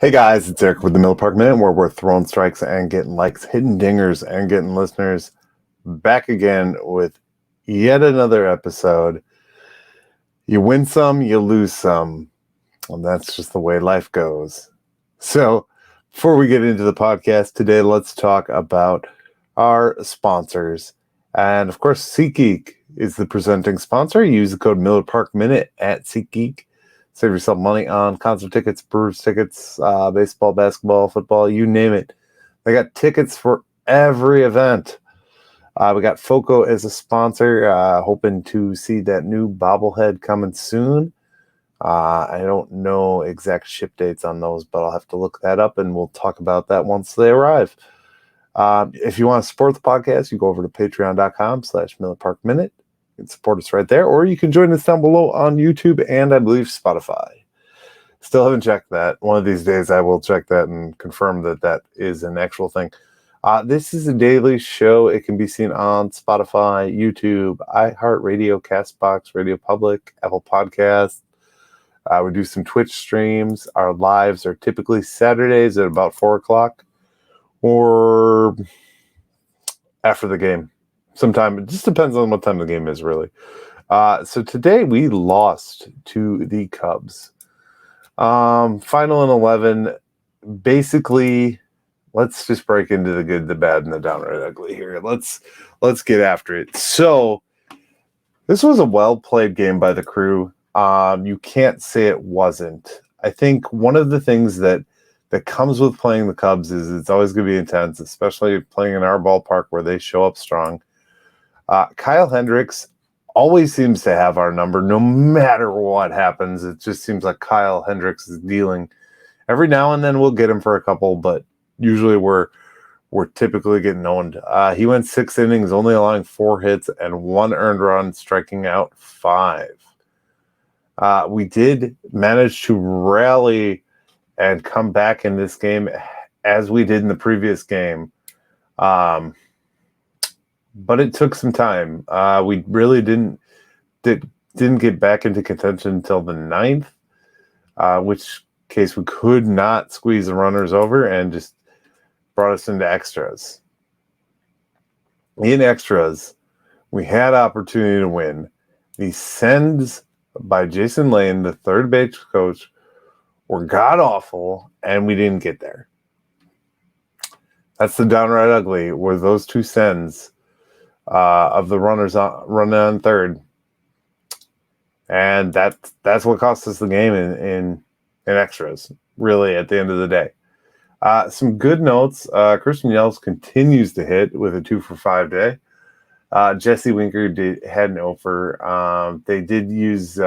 Hey guys, it's Eric with the Mill Park Minute, where we're throwing strikes and getting likes, hitting dingers and getting listeners. Back again with yet another episode. You win some, you lose some, and that's just the way life goes. So, before we get into the podcast today, let's talk about our sponsors. And of course, SeatGeek is the presenting sponsor. Use the code Miller Park Minute at SeatGeek. Save yourself money on concert tickets, Brewers tickets, baseball, basketball, football, you name it. They got tickets for every event. We got FOCO as a sponsor, hoping to see that new bobblehead coming soon. I don't know exact ship dates on those, but I'll have to look that up, and we'll talk about that once they arrive. If you want to support the podcast, you go over to patreon.com/MillerParkMinute. You can support us right there, or you can join us down below on YouTube and I believe Spotify. Still haven't checked that. One of these days I will check that and confirm that that is an actual thing. This is a daily show. It can be seen on Spotify, YouTube, iHeartRadio, CastBox, Radio Public, Apple Podcasts. We do some Twitch streams. Our lives are typically Saturdays at about 4 o'clock or after the game. Sometime. It just depends on what time the game is, really. So today we lost to the Cubs. Final in 11. Basically, let's just break into the good, the bad, and the downright ugly here. Let's get after it. So this was a well-played game by the Crew. You can't say it wasn't. I think one of the things that comes with playing the Cubs is it's always going to be intense, especially playing in our ballpark where they show up strong. Kyle Hendricks always seems to have our number no matter what happens. It just seems like Kyle Hendricks is dealing. Every now and then we'll get him for a couple, but usually we're typically getting owned. He went 6 innings, only allowing 4 hits and 1 earned run, striking out 5. We did manage to rally and come back in this game as we did in the previous game. But it took some time. We really didn't get back into contention until the 9th, which case we could not squeeze the runners over and just brought us into extras. In extras, we had opportunity to win. The sends by Jason Lane, the third base coach, were god-awful, and we didn't get there. That's the downright ugly, were those 2 sends of the runners running on third. And that's what cost us the game in extras, really, at the end of the day. Some good notes. Christian Yelich continues to hit with a 2-for-5 day. Jesse Winker had an offer. They did use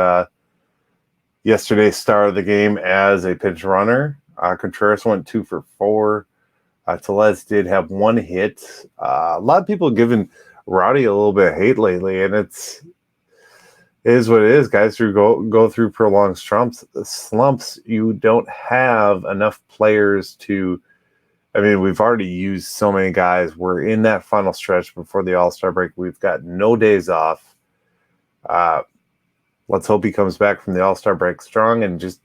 yesterday's star of the game as a pinch runner. Contreras went 2-for-4. Tellez did have 1 hit. A lot of people giving Rowdy a little bit of hate lately, and it is what it is. Guys who go through prolonged slumps, you don't have enough players to. I mean, we've already used so many guys. We're in that final stretch before the All-Star break. We've got no days off. Let's hope he comes back from the All-Star break strong and just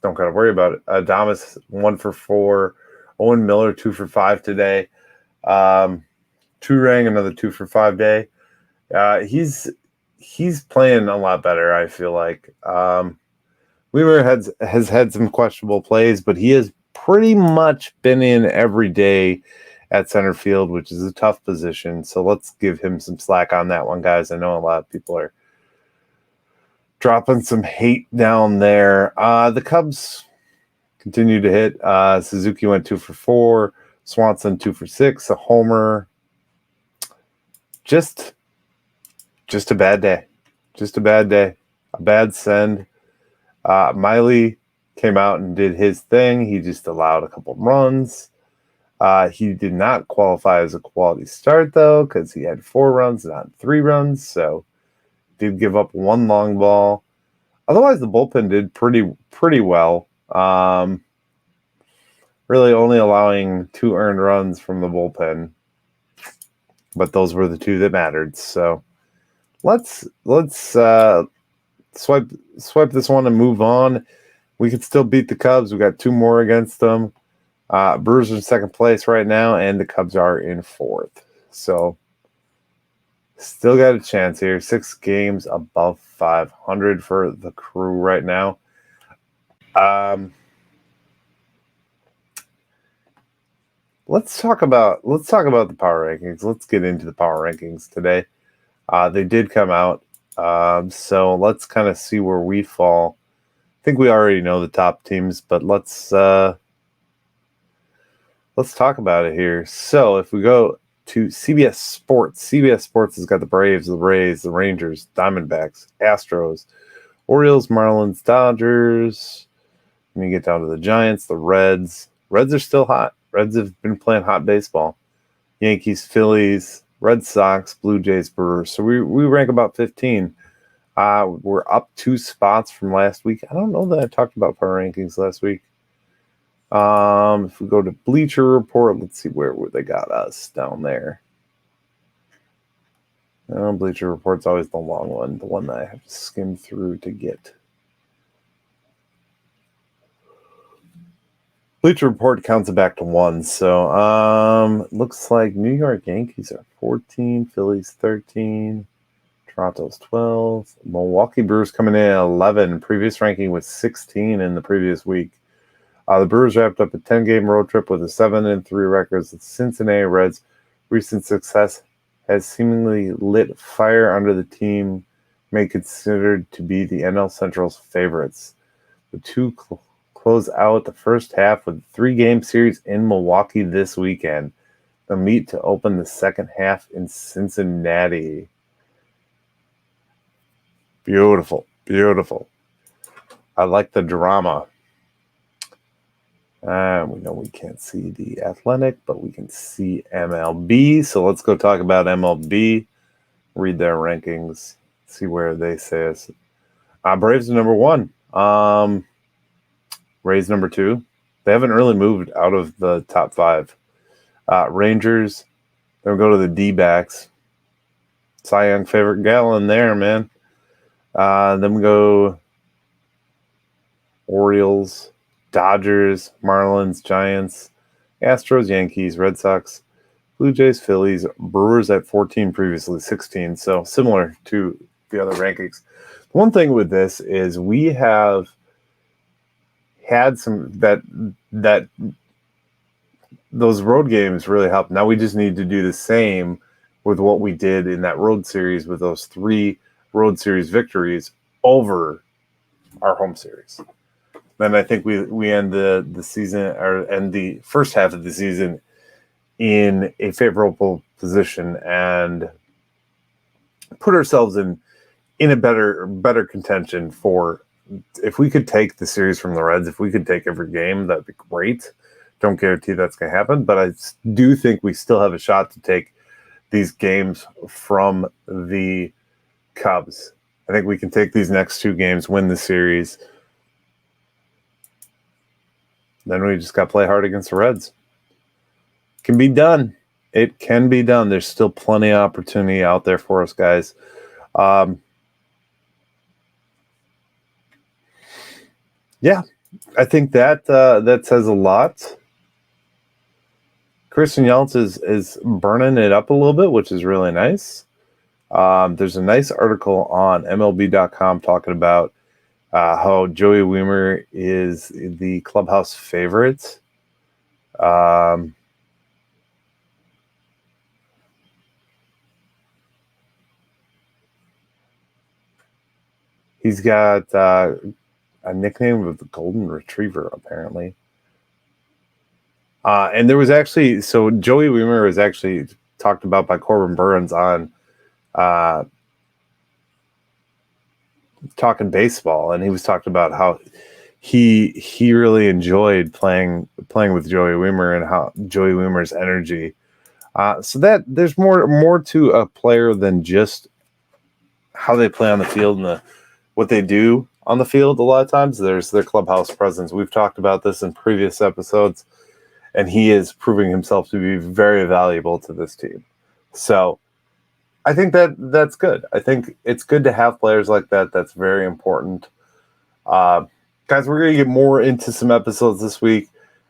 don't got to worry about it. Adames 1-for-4. Owen Miller 2-for-5 today. Turang another 2-for-5 day. He's playing a lot better, I feel like. Weaver has had some questionable plays, but he has pretty much been in every day at center field, which is a tough position. So let's give him some slack on that one, guys. I know a lot of people are dropping some hate down there. The Cubs continue to hit. Suzuki went 2-for-4. Swanson 2-for-6. A homer. Just a bad day. Just a bad day. A bad send. Miley came out and did his thing. He just allowed a couple runs. He did not qualify as a quality start, though, because he had 4 runs, not 3 runs. So did give up 1 long ball. Otherwise, the bullpen did pretty well. Really only allowing 2 earned runs from the bullpen. But those were the 2 that mattered. So let's swipe this one and move on. We could still beat the Cubs. We got 2 more against them. Brewers are in second place right now, and the Cubs are in fourth. So still got a chance here. 6 games above 500 for the Crew right now. Let's talk about the power rankings. Let's get into the power rankings today. They did come out, so let's kind of see where we fall. I think we already know the top teams, but let's talk about it here. So if we go to CBS Sports has got the Braves, the Rays, the Rangers, Diamondbacks, Astros, Orioles, Marlins, Dodgers. When you get down to the Giants, the Reds. Reds are still hot. Reds have been playing hot baseball. Yankees, Phillies, Red Sox, Blue Jays, Brewers. So we rank about 15. We're up 2 spots from last week. I don't know that I talked about power rankings last week. If we go to Bleacher Report, let's see where they got us down there. Bleacher Report's always the long one, the one that I have to skim through to get. Bleacher Report counts it back to 1. So looks like New York Yankees are 14, Phillies 13, Toronto's 12, Milwaukee Brewers coming in at 11. Previous ranking was 16 in the previous week. The Brewers wrapped up a 10-game road trip with a 7-3 record. The Cincinnati Reds' recent success has seemingly lit fire under the team, made considered to be the NL Central's favorites. The two close out the first half with a 3-game series in Milwaukee this weekend. They'll meet to open the second half in Cincinnati. Beautiful, beautiful. I like the drama. We know we can't see the Athletic, but we can see MLB. So let's go talk about MLB. Read their rankings. See where they say us. Braves are number 1. Rays number 2. They haven't really moved out of the top 5. Rangers, they'll go to the D-backs. Cy Young favorite gal in there, man. Then we go Orioles, Dodgers, Marlins, Giants, Astros, Yankees, Red Sox, Blue Jays, Phillies, Brewers at 14, previously 16. So similar to the other rankings. One thing with this is we have had some that those road games really helped. Now we just need to do the same with what we did in that road series with those 3 road series victories over our home series. Then I think we end the season or end the first half of the season in a favorable position and put ourselves in a better contention for, if we could take the series from the Reds, if we could take every game, that'd be great. Don't guarantee that's going to happen, but I do think we still have a shot to take these games from the Cubs. I think we can take these next 2 games, win the series. Then we just got to play hard against the Reds. It can be done. It can be done. There's still plenty of opportunity out there for us, guys. Yeah, I think that says a lot. Christian Yelich is burning it up a little bit, which is really nice. There's a nice article on MLB.com talking about how Joey Wiemer is the clubhouse favorite. He's got a nickname of the Golden Retriever, apparently. And there was actually, so Joey Wiemer was actually talked about by Corbin Burns on Talking Baseball, and he was talking about how he really enjoyed playing with Joey Wiemer and how Joey Wiemer's energy. So that there's more to a player than just how they play on the field and what they do on the field. A lot of times there's their clubhouse presence. We've talked about this in previous episodes, and he is proving himself to be very valuable to this team. So I think that's good. I think it's good to have players like that. That's very important. Guys, we're going to get more into some episodes this week.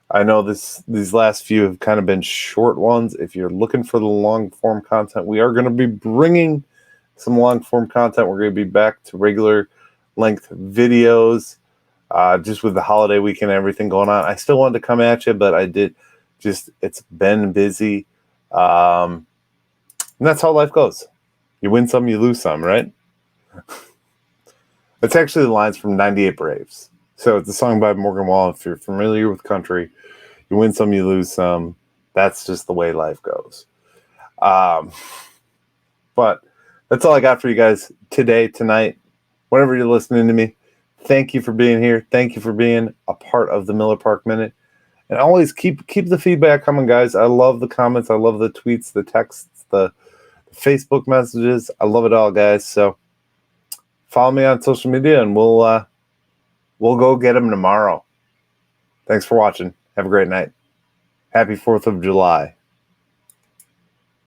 I know these last few have kind of been short ones. If you're looking for the long-form content, we are going to be bringing some long-form content. We're going to be back to regular length videos, just with the holiday weekend and everything going on. I still wanted to come at you, but it's been busy. And that's how life goes. You win some, you lose some, right? It's actually the lines from 98 Braves. So it's a song by Morgan Wallen. If you're familiar with country, you win some, you lose some. That's just the way life goes. But that's all I got for you guys today, tonight, whenever you're listening to me. Thank you for being here. Thank you for being a part of the Miller Park Minute. And always keep the feedback coming, guys. I love the comments. I love the tweets, the texts, the Facebook messages. I love it all, guys. So follow me on social media, and we'll go get them tomorrow. Thanks for watching. Have a great night. Happy 4th of July.